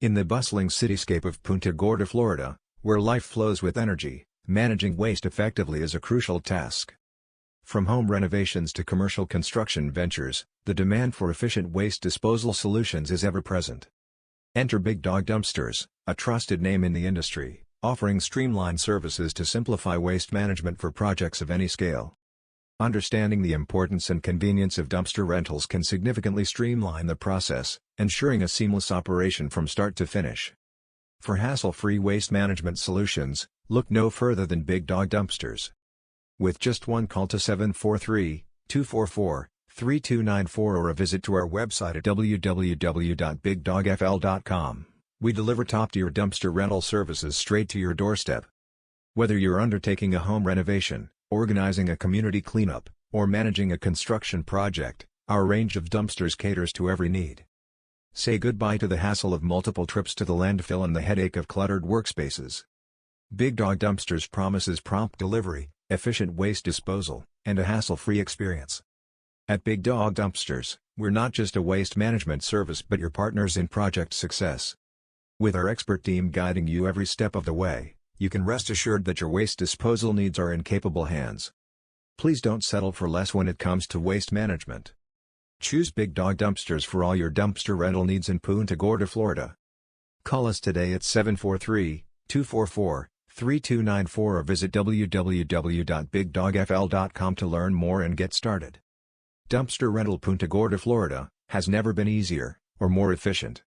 In the bustling cityscape of Punta Gorda, Florida, where life flows with energy, managing waste effectively is a crucial task. From home renovations to commercial construction ventures, the demand for efficient waste disposal solutions is ever present. Enter Big Dawg Dumpsters, a trusted name in the industry, offering streamlined services to simplify waste management for projects of any scale. Understanding the importance and convenience of dumpster rentals can significantly streamline the process, ensuring a seamless operation from start to finish. For hassle-free waste management solutions, look no further than Big Dawg Dumpsters. With just one call to 743-244-3294 or a visit to our website at www.bigdawgfl.com, we deliver top-tier dumpster rental services straight to your doorstep. Whether you're undertaking a home renovation, organizing a community cleanup, or managing a construction project, our range of dumpsters caters to every need. Say goodbye to the hassle of multiple trips to the landfill and the headache of cluttered workspaces. Big Dawg Dumpsters promises prompt delivery, efficient waste disposal, and a hassle-free experience. At Big Dawg Dumpsters, we're not just a waste management service but your partners in project success. With our expert team guiding you every step of the way, you can rest assured that your waste disposal needs are in capable hands. Please don't settle for less when it comes to waste management. Choose Big Dawg Dumpsters for all your dumpster rental needs in Punta Gorda, Florida. Call us today at 743-244-3294 or visit www.bigdawgfl.com to learn more and get started. Dumpster rental Punta Gorda, Florida, has never been easier or more efficient.